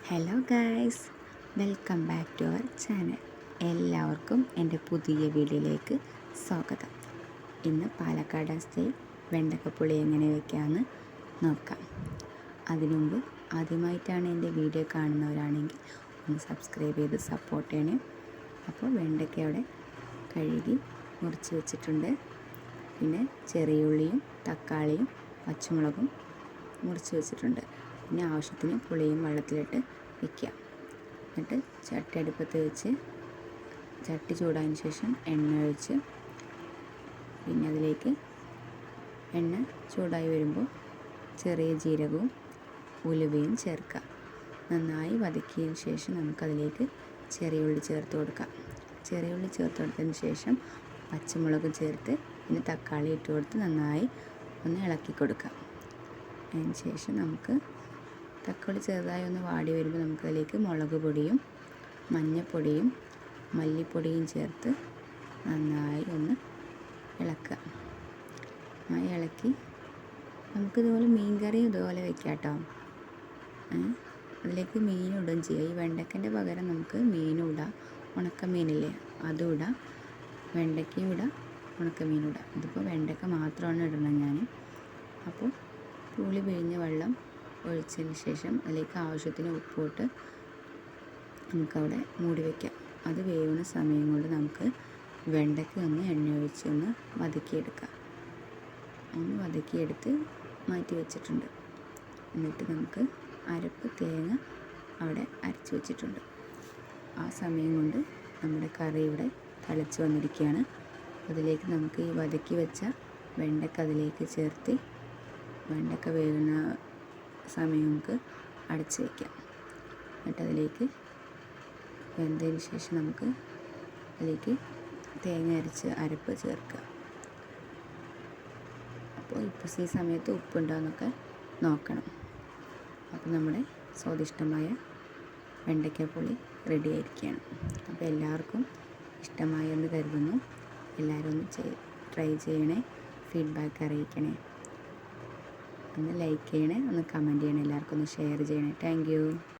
Hello guys, welcome back to our channel. എല്ലാവർക്കും എൻ്റെ പുതിയ വീഡിയോയിലേക്ക് സ്വാഗതം. ഇന്ന് പാലക്കാട് സ്റ്റൈൽ വെണ്ടക്കപ്പുളി എങ്ങനെ വയ്ക്കാമെന്ന് നോക്കാം. അതിനുമുമ്പ് ആദ്യമായിട്ടാണ് എൻ്റെ വീഡിയോ കാണുന്നവരാണെങ്കിൽ ഒന്ന് സബ്സ്ക്രൈബ് ചെയ്ത് സപ്പോർട്ട് ചെയ്യണേ. അപ്പോൾ വെണ്ടയ്ക്ക അവിടെ കഴുകി മുറിച്ച് വെച്ചിട്ടുണ്ട്. പിന്നെ ചെറിയ ഉള്ളിയും തക്കാളിയും പച്ചമുളകും മുറിച്ച് വെച്ചിട്ടുണ്ട്. പിന്നെ ആവശ്യത്തിന് പുളിയും വെള്ളത്തിലിട്ട് വയ്ക്കുക. എന്നിട്ട് ചട്ടി അടുപ്പത്ത് വെച്ച് ചട്ടി ചൂടായതിന് ശേഷം എണ്ണ ഒഴിച്ച് പിന്നെ അതിലേക്ക് എണ്ണ ചൂടായി വരുമ്പോൾ ചെറിയ ജീരകവും ഉലുവയും ചേർക്കുക. നന്നായി വതക്കിയതിന് ശേഷം നമുക്കതിലേക്ക് ചെറിയ ഉള്ളി ചേർത്ത് കൊടുക്കാം. ചെറിയ ഉള്ളി ചേർത്ത് കൊടുത്തതിന് ശേഷം പച്ചമുളക് ചേർത്ത് പിന്നെ തക്കാളി ഇട്ട് കൊടുത്ത് നന്നായി ഒന്ന് ഇളക്കി കൊടുക്കാം. അതിന് ശേഷം നമുക്ക് തക്കാളി ചെറുതായി ഒന്ന് വാടി വരുമ്പോൾ നമുക്കതിലേക്ക് മുളക് പൊടിയും മഞ്ഞൾപ്പൊടിയും മല്ലിപ്പൊടിയും ചേർത്ത് നന്നായി ഒന്ന് ഇളക്കുക. നന്നായി ഇളക്കി നമുക്കിതുപോലെ മീൻ കറി ഇതുപോലെ വയ്ക്കാം കേട്ടോ. അതിലേക്ക് മീനും ഇടുകയും ചെയ്യാം. ഈ വെണ്ടയ്ക്കൻ്റെ പകരം നമുക്ക് മീനും ഇടാം. ഉണക്കമീനില്ലേ, അതും ഇടാം. വെണ്ടയ്ക്കയും ഇടാം, ഉണക്കമീനും ഇടാം. ഇതിപ്പോൾ വെണ്ടയ്ക്ക മാത്രമാണ് ഇടണം ഞാൻ. അപ്പോൾ പുളി പിഴിഞ്ഞ വെള്ളം ഒഴിച്ചതിന് ശേഷം അതിലേക്ക് ആവശ്യത്തിന് ഉപ്പിട്ട് നമുക്കവിടെ മൂടി വയ്ക്കാം. അത് വേവുന്ന സമയം കൊണ്ട് നമുക്ക് വെണ്ടയ്ക്ക ഒന്ന് എണ്ണ ഒഴിച്ച് ഒന്ന് വതക്കിയെടുക്കാം. ഒന്ന് വതക്കിയെടുത്ത് മാറ്റി വെച്ചിട്ടുണ്ട്. എന്നിട്ട് നമുക്ക് അരപ്പ് തേങ്ങ അവിടെ അരച്ച് വെച്ചിട്ടുണ്ട്. ആ സമയം കൊണ്ട് നമ്മുടെ കറി ഇവിടെ തിളച്ച് വന്നിരിക്കുകയാണ്. അതിലേക്ക് നമുക്ക് ഈ വതക്കി വെച്ച വെണ്ടയ്ക്ക അതിലേക്ക് ചേർത്ത് വെണ്ടയ്ക്ക വേവുന്ന സമയം നമുക്ക് അടച്ച് വയ്ക്കാം. എന്നിട്ട് അതിലേക്ക് വെന്തതിന് ശേഷം നമുക്ക് അതിലേക്ക് തേങ്ങ അരച്ച് അരപ്പ് ചേർക്കുക. അപ്പോൾ ഇപ്പോൾ ഈ സമയത്ത് ഉപ്പുണ്ടോയെന്നൊക്കെ നോക്കണം. അപ്പോൾ നമ്മുടെ സ്വാദിഷ്ടമായ വെണ്ടയ്ക്കപ്പുളി റെഡി ആയിരിക്കുകയാണ്. അപ്പോൾ എല്ലാവർക്കും ഇഷ്ടമായി എന്ന് കരുതുന്നു. എല്ലാവരും ഒന്ന് ട്രൈ ചെയ്യണേ, ഫീഡ്ബാക്ക് അറിയിക്കണേ. ഒന്ന് ലൈക്ക് ചെയ്യണേ, ഒന്ന് കമൻറ്റ് ചെയ്യണേ, എല്ലാവർക്കും ഒന്ന് ഷെയർ ചെയ്യണേ. Thank you.